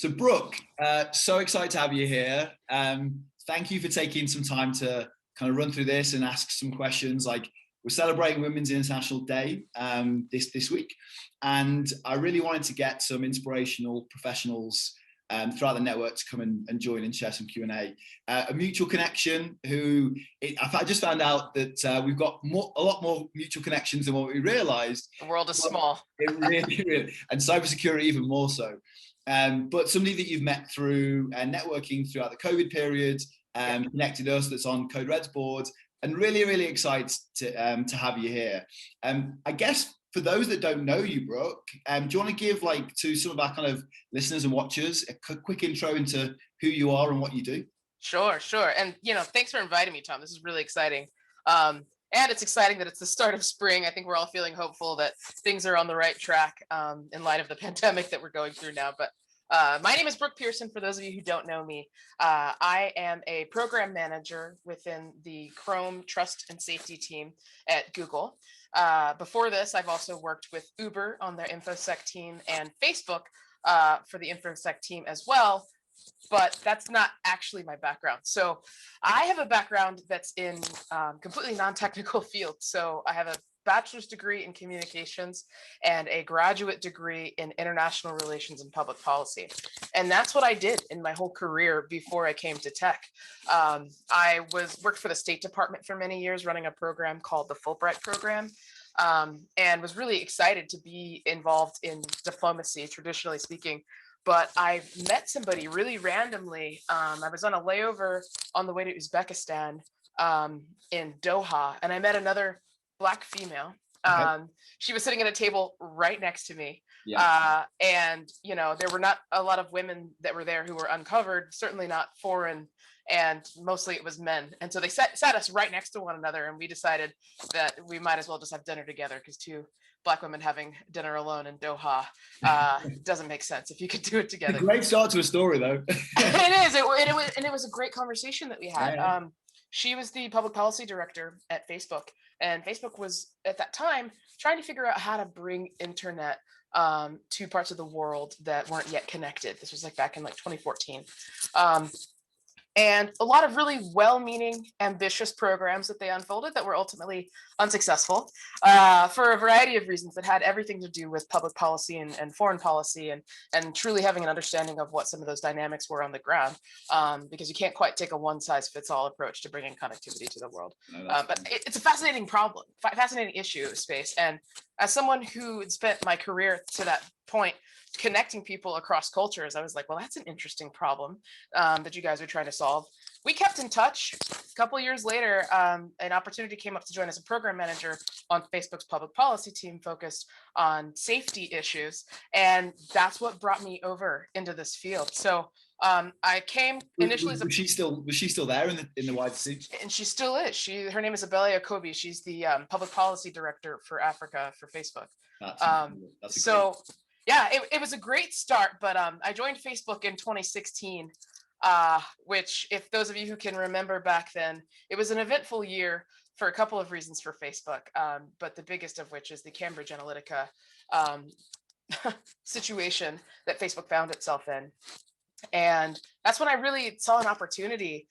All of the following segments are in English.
So Brooke, so excited to have you here. Thank you for taking some time to kind of run through this and ask some questions. Like, we're celebrating Women's International Day this week, and I really wanted to get some inspirational professionals throughout the network to come and join and share some Q&A. A mutual connection I just found out that we've got a lot more mutual connections than what we realized. The world is small. It really, and cybersecurity even more so. But somebody that you've met through networking throughout the COVID period, connected us, that's on Code Red's board, and really excited to have you here. I guess for those that don't know you, Brooke, do you want to give to some of our kind of listeners and watchers a quick intro into who you are and what you do? Sure. And thanks for inviting me, Tom. This is really exciting. And it's exciting that it's the start of spring. I think we're all feeling hopeful that things are on the right track in light of the pandemic that we're going through now. But my name is Brooke Pearson. For those of you who don't know me, I am a program manager within the Chrome Trust and Safety team at Google. Before this, I've also worked with Uber on their InfoSec team and Facebook for the InfoSec team as well. But that's not actually my background. So I have a background that's in completely non-technical fields. So I have a bachelor's degree in communications and a graduate degree in international relations and public policy. And that's what I did in my whole career before I came to tech. I worked for the State Department for many years, running a program called the Fulbright program, and was really excited to be involved in diplomacy, traditionally speaking. But I met somebody really randomly. I was on a layover on the way to Uzbekistan in Doha, and I met another Black female. Okay. She was sitting at a table right next to me. Yeah. And, there were not a lot of women that were there who were uncovered, certainly not foreign, and mostly it was men. And so they sat us right next to one another, and we decided that we might as well just have dinner together, because two Black women having dinner alone in Doha doesn't make sense if you could do it together. It's a great start to a story, though. It is. It was a great conversation that we had. Yeah. She was the public policy director at Facebook, and Facebook was at that time trying to figure out how to bring internet to parts of the world that weren't yet connected. This was back in 2014. And a lot of really well-meaning, ambitious programs that they unfolded that were ultimately unsuccessful for a variety of reasons that had everything to do with public policy and foreign policy, and truly having an understanding of what some of those dynamics were on the ground, because you can't quite take a one-size-fits-all approach to bringing connectivity to the world. No, but it's a fascinating problem, fascinating issue of space. And as someone who had spent my career to that point connecting people across cultures, I was like, well, that's an interesting problem that you guys are trying to solve. We kept in touch. A couple of years later, an opportunity came up to join as a program manager on Facebook's public policy team focused on safety issues. And that's what brought me over into this field. So I came initially was she still there in the wider team? And she still is. Her name is Abelia Kobe. She's the public policy director for Africa for Facebook. That's so. Yeah, it was a great start, but I joined Facebook in 2016, which, if those of you who can remember back then, it was an eventful year for a couple of reasons for Facebook, but the biggest of which is the Cambridge Analytica situation that Facebook found itself in. And that's when I really saw an opportunity,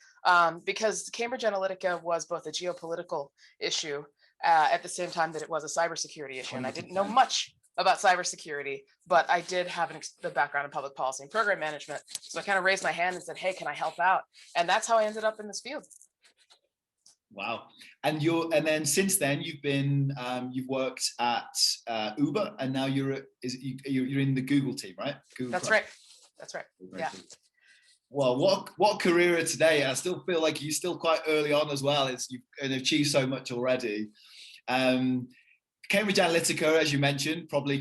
because Cambridge Analytica was both a geopolitical issue at the same time that it was a cybersecurity issue, and I didn't know much about cybersecurity, but I did have the background in public policy and program management. So I kind of raised my hand and said, hey, can I help out? And that's how I ended up in this field. Wow. And then since then you've worked at Uber, and now you're in the Google team, right? Google That's Cloud. right. That's right. Yeah. Well, what career today? I still feel like you're still quite early on as well. You've achieved so much already. Cambridge Analytica, as you mentioned, probably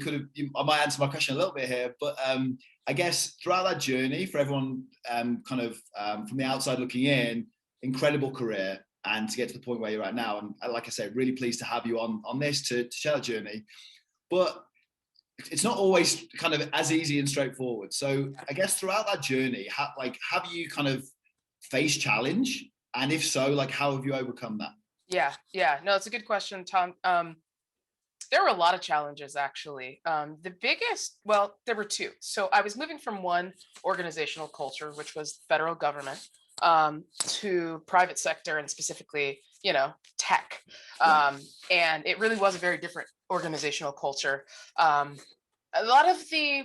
I might answer my question a little bit here, but I guess throughout that journey, for everyone from the outside looking in, incredible career, and to get to the point where you're at now. And like I said, really pleased to have you on this to share that journey. But it's not always kind of as easy and straightforward. So I guess throughout that journey, have you kind of faced challenge? And if so, how have you overcome that? Yeah. No, it's a good question, Tom. There were a lot of challenges, actually. The biggest, well, there were two. So I was moving from one organizational culture, which was federal government, to private sector and specifically, tech. And it really was a very different organizational culture. A lot of the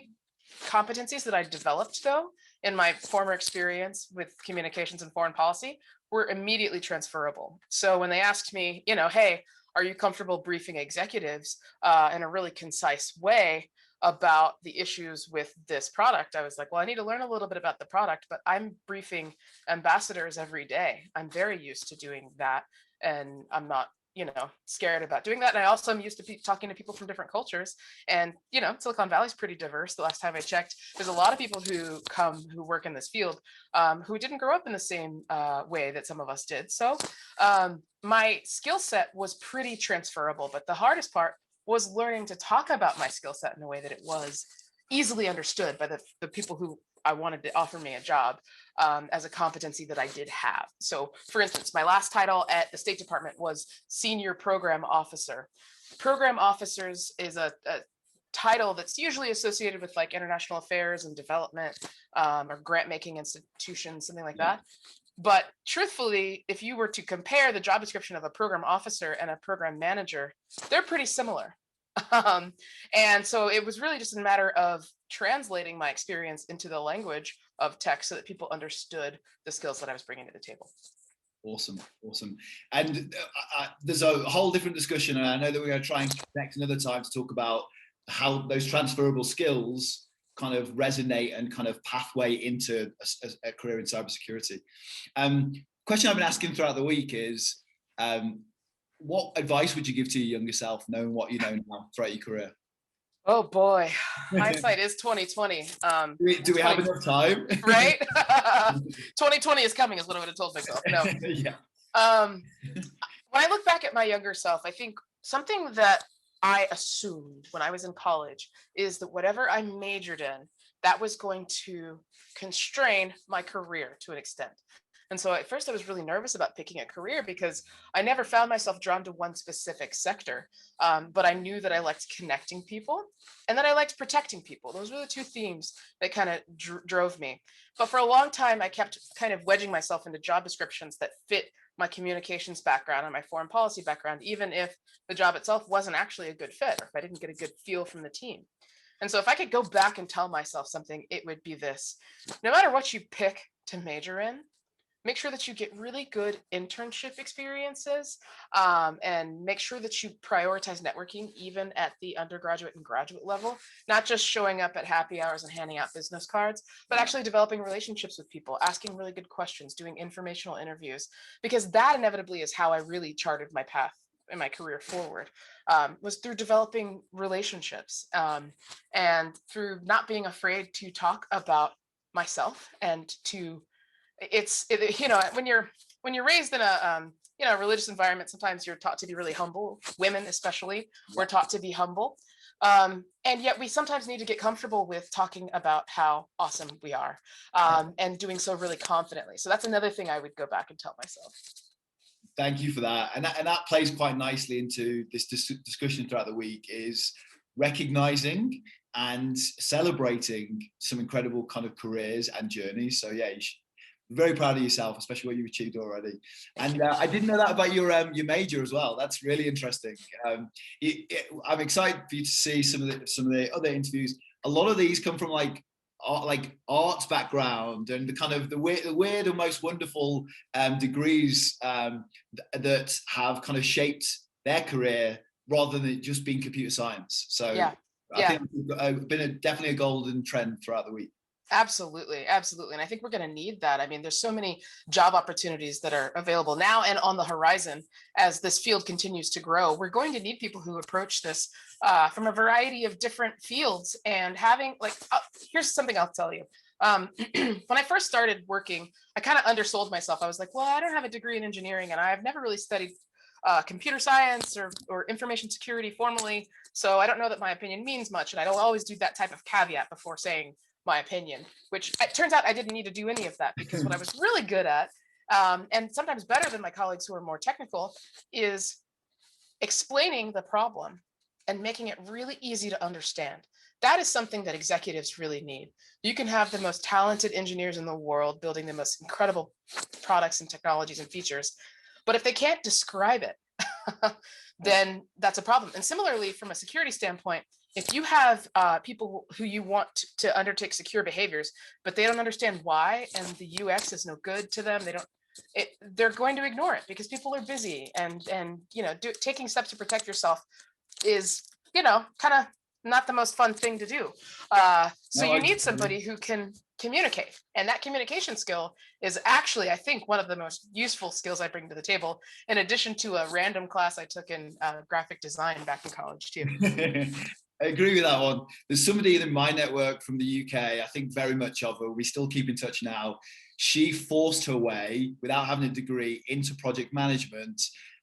competencies that I developed, though, in my former experience with communications and foreign policy were immediately transferable. So when they asked me, hey, are you comfortable briefing executives in a really concise way about the issues with this product? I was like, well, I need to learn a little bit about the product, but I'm briefing ambassadors every day. I'm very used to doing that. And I'm not, scared about doing that. And I also am used to talking to people from different cultures. And, Silicon Valley is pretty diverse. The last time I checked, there's a lot of people who work in this field who didn't grow up in the same way that some of us did. So my skill set was pretty transferable, but the hardest part was learning to talk about my skill set in a way that it was easily understood by the people who I wanted to offer me a job as a competency that I did have. So for instance, my last title at the State Department was Senior Program Officer. Program officers is a title that's usually associated with like international affairs and development or grant making institutions, something like that. But truthfully, if you were to compare the job description of a program officer and a program manager, they're pretty similar. And so it was really just a matter of translating my experience into the language of tech so that people understood the skills that I was bringing to the table. Awesome. And there's a whole different discussion, and I know that we're going to try and connect another time to talk about how those transferable skills kind of resonate and kind of pathway into a career in cybersecurity. Question I've been asking throughout the week is, what advice would you give to your younger self, knowing what you know now throughout your career? Oh boy, hindsight is 2020. Do we have enough time? Right? 2020 is coming is what I would have told myself. No. Yeah. When I look back at my younger self, I think something that I assumed when I was in college is that whatever I majored in, that was going to constrain my career to an extent. And so at first I was really nervous about picking a career because I never found myself drawn to one specific sector. But I knew that I liked connecting people and that I liked protecting people. Those were the two themes that kind of drove me. But for a long time, I kept kind of wedging myself into job descriptions that fit my communications background and my foreign policy background, even if the job itself wasn't actually a good fit, or if I didn't get a good feel from the team. And so if I could go back and tell myself something, it would be this: no matter what you pick to major in, make sure that you get really good internship experiences and make sure that you prioritize networking even at the undergraduate and graduate level, not just showing up at happy hours and handing out business cards, but actually developing relationships with people, asking really good questions, doing informational interviews, because that inevitably is how I really charted my path in my career forward, was through developing relationships and through not being afraid to talk about myself and to when you're raised in a religious environment, sometimes you're taught to be really humble. Women especially were taught to be humble, and yet we sometimes need to get comfortable with talking about how awesome we are, and doing so really confidently. So that's another thing I would go back and tell myself. Thank you for that. And that plays quite nicely into this discussion throughout the week, is recognizing and celebrating some incredible kind of careers and journeys. So yeah, you should be very proud of yourself, especially what you've achieved already. And I didn't know that about your major as well. That's really interesting. I'm excited for you to see some of the other interviews. A lot of these come from like arts background and the kind of the weird and most wonderful degrees that have kind of shaped their career rather than it just being computer science. So yeah. I think it's been definitely a golden trend throughout the week. Absolutely. And I think we're going to need that. I mean, there's so many job opportunities that are available now and on the horizon as this field continues to grow. We're going to need people who approach this from a variety of different fields, and having here's something I'll tell you. When I first started working, I kind of undersold myself. I was like, well, I don't have a degree in engineering and I've never really studied computer science or information security formally. So I don't know that my opinion means much. And I don't always do that type of caveat before saying my opinion, which it turns out I didn't need to do any of that, because what I was really good at, and sometimes better than my colleagues who are more technical, is explaining the problem and making it really easy to understand. That is something that executives really need. You can have the most talented engineers in the world building the most incredible products and technologies and features, but if they can't describe it, then that's a problem. And similarly, from a security standpoint, if you have people who you want to undertake secure behaviors, but they don't understand why, and the UX is no good to them, they're going to ignore it because people are busy, and taking steps to protect yourself is kind of not the most fun thing to do. So No, you need somebody who can communicate, and that communication skill is actually, I think, one of the most useful skills I bring to the table, in addition to a random class I took in graphic design back in college too. I agree with that one. There's somebody in my network from the UK, I think very much of her, we still keep in touch now. She forced her way, without having a degree, into project management.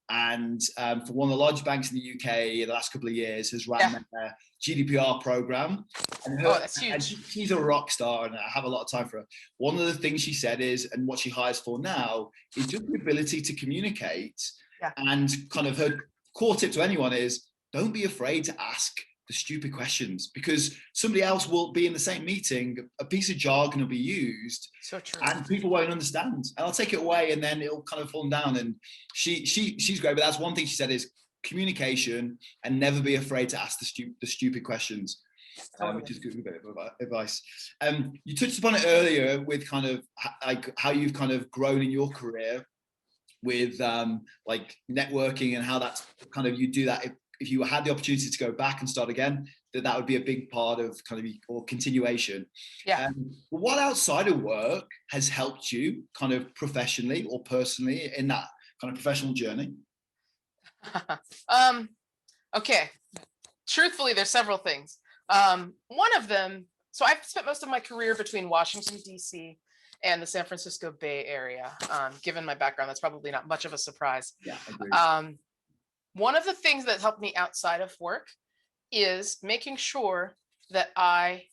And for one of the largest banks in the UK in the last couple of years, has ran their GDPR program. And that's huge. And she's a rock star, and I have a lot of time for her. One of the things she said is, and what she hires for now, is just the ability to communicate. Yeah. And kind of her core tip to anyone is, don't be afraid to ask the stupid questions, because somebody else will be in the same meeting, a piece of jargon will be used, so true, and people won't understand, and I'll take it away, and then it'll kind of fall down. And she's great, but that's one thing she said is communication, and never be afraid to ask the stupid questions. Totally. Which is good bit of advice. You touched upon it earlier with kind of like how you've kind of grown in your career with like networking, and how that's kind of, you do that if you had the opportunity to go back and start again, that would be a big part of kind of, or continuation. Yeah. What outside of work has helped you kind of professionally or personally in that kind of professional journey? Okay. Truthfully, there's several things. One of them, so I've spent most of my career between Washington, D.C. and the San Francisco Bay Area. Given my background, that's probably not much of a surprise. Yeah, I agree. One of the things that helped me outside of work is making sure that I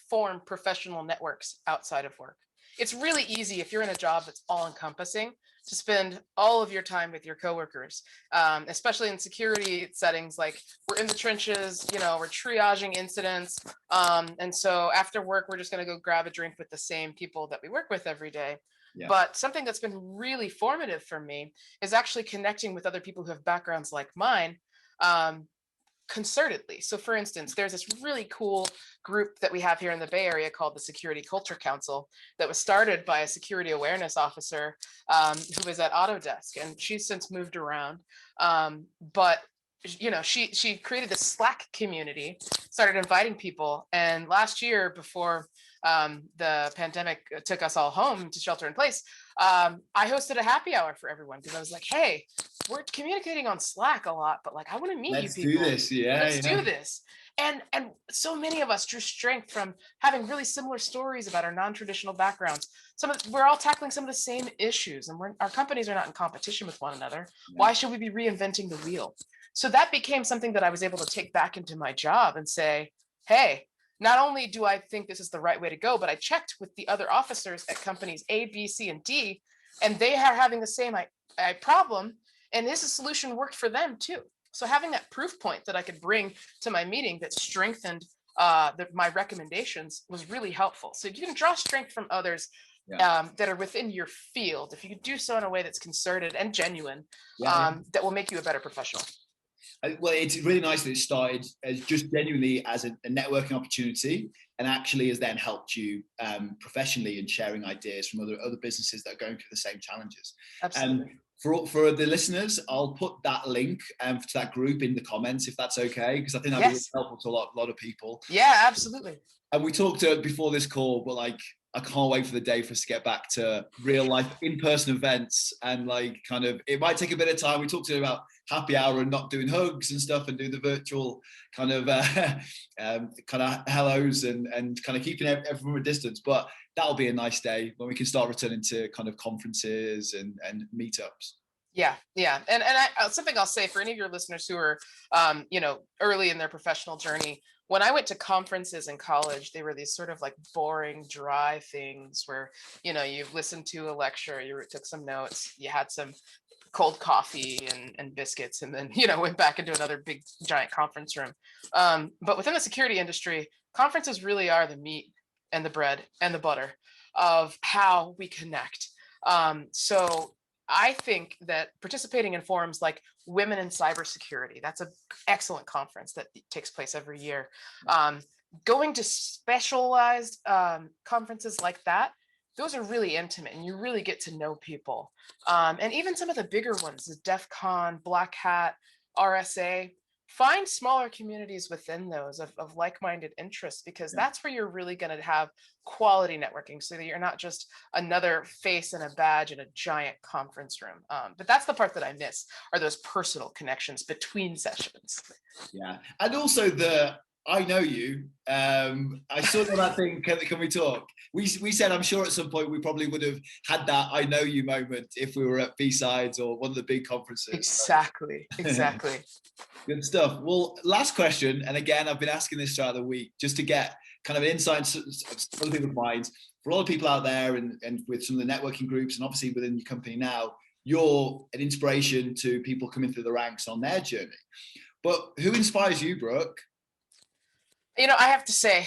form professional networks outside of work. It's really easy if you're in a job that's all encompassing to spend all of your time with your coworkers, especially in security settings. Like, we're in the trenches, we're triaging incidents. And so after work, we're just going to go grab a drink with the same people that we work with every day. Yeah. But something that's been really formative for me is actually connecting with other people who have backgrounds like mine, concertedly. So for instance, there's this really cool group that we have here in the Bay Area called the Security Culture Council, that was started by a security awareness officer who was at Autodesk, and she's since moved around. But she created this Slack community, started inviting people, and last year, before the pandemic took us all home to shelter in place, I hosted a happy hour for everyone, because I was like, hey, we're communicating on Slack a lot, but like, I want to meet you people. Let's do this. Let's do this. And so many of us drew strength from having really similar stories about our non-traditional backgrounds. We're all tackling some of the same issues, and our companies are not in competition with one another. Yeah. Why should we be reinventing the wheel? So that became something that I was able to take back into my job and say, hey, not only do I think this is the right way to go, but I checked with the other officers at companies A, B, C, and D, and they are having the same problem, and this solution worked for them too. So having that proof point that I could bring to my meeting that strengthened my recommendations was really helpful. So you can draw strength from others that are within your field, if you can do so in a way that's concerted and genuine, that will make you a better professional. Well, it's really nice that it started as just genuinely as a networking opportunity, and actually has then helped you professionally in sharing ideas from other businesses that are going through the same challenges. Absolutely. For the listeners, I'll put that link to that group in the comments, if that's okay, because I think that'd be really helpful to a lot of people. Yeah, absolutely. And we talked before this call, but like, I can't wait for the day for us to get back to real life in-person events, and like, kind of, it might take a bit of time. We talked about happy hour and not doing hugs and stuff, and doing the virtual kind of hellos and kind of keeping everyone a distance. But that'll be a nice day when we can start returning to kind of conferences and meetups. Yeah. And something I'll say for any of your listeners who are, early in their professional journey, when I went to conferences in college, they were these sort of like boring, dry things where, you listened to a lecture, you took some notes, you had some cold coffee and biscuits, and then, went back into another big giant conference room. But within the security industry, conferences really are the meat and the bread and the butter of how we connect. So I think that participating in forums like Women in Cyber Security, that's an excellent conference that takes place every year. Going to specialized conferences like that, those are really intimate and you really get to know people. And even some of the bigger ones, the DEF CON, Black Hat, RSA, find smaller communities within those of like-minded interests, because that's where you're really going to have quality networking, so that you're not just another face and a badge in a giant conference room. But that's the part that I miss, are those personal connections between sessions. Yeah, and also I know you. I saw that thing, can we talk? We said, I'm sure at some point we probably would have had that I know you moment if we were at B-Sides or one of the big conferences. Exactly. Good stuff. Well, last question, and again, I've been asking this throughout the week just to get kind of an insight into other people's minds. For all the people out there and with some of the networking groups, and obviously within your company now, you're an inspiration to people coming through the ranks on their journey. But who inspires you, Brooke? I have to say,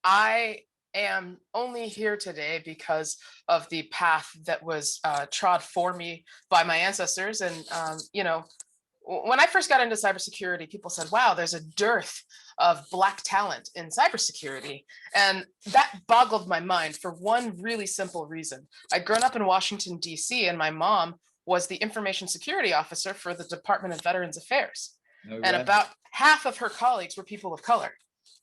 I am only here today because of the path that was trod for me by my ancestors. And, when I first got into cybersecurity, people said, wow, there's a dearth of Black talent in cybersecurity. And that boggled my mind for one really simple reason. I'd grown up in Washington, D.C., and my mom was the information security officer for the Department of Veterans Affairs. And about half of her colleagues were people of color.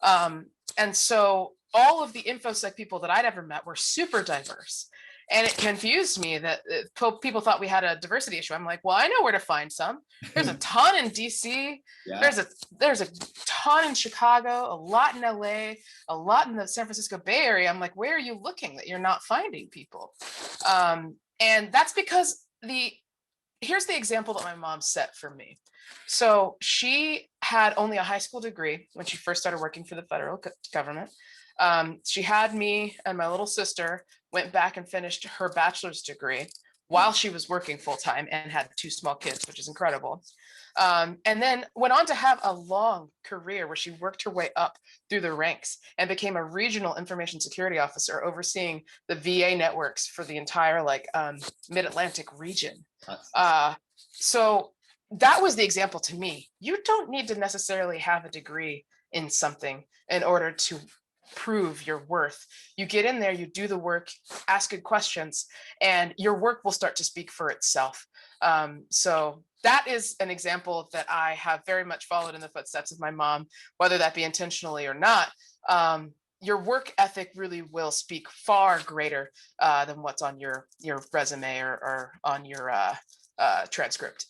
And so all of the InfoSec people that I'd ever met were super diverse. And it confused me that people thought we had a diversity issue. I'm like, well, I know where to find some. There's a ton in DC. Yeah. There's a ton in Chicago, a lot in LA, a lot in the San Francisco Bay Area. I'm like, where are you looking that you're not finding people? And that's because here's the example that my mom set for me. So she had only a high school degree when she first started working for the federal government. She had me and my little sister, went back and finished her bachelor's degree while she was working full time, and had 2 small kids, which is incredible. And then went on to have a long career where she worked her way up through the ranks and became a regional information security officer, overseeing the VA networks for the entire mid-Atlantic region. So that was the example to me. You don't need to necessarily have a degree in something in order to prove your worth. You get in there, you do the work, ask good questions, and your work will start to speak for itself. So that is an example that I have very much followed in the footsteps of my mom, whether that be intentionally or not. Your work ethic really will speak far greater than what's on your resume or on your transcript.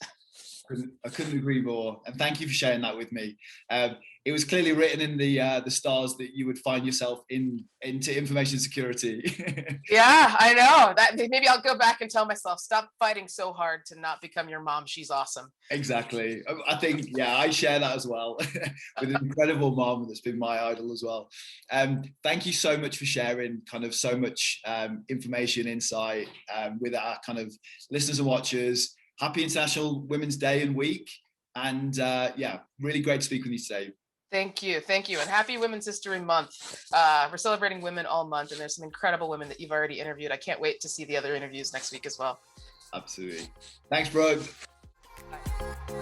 I couldn't agree more, and thank you for sharing that with me. It was clearly written in the stars that you would find yourself into information security. Yeah, I know that. Maybe I'll go back and tell myself, stop fighting so hard to not become your mom. She's awesome. Exactly. I think, I share that as well with an incredible mom that's been my idol as well. Thank you so much for sharing kind of so much information, insight with our kind of listeners and watchers. Happy International Women's Day and Week. And really great to speak with you today. Thank you. And happy Women's History Month. We're celebrating women all month, and there's some incredible women that you've already interviewed. I can't wait to see the other interviews next week as well. Absolutely. Thanks, Brooke. Bye.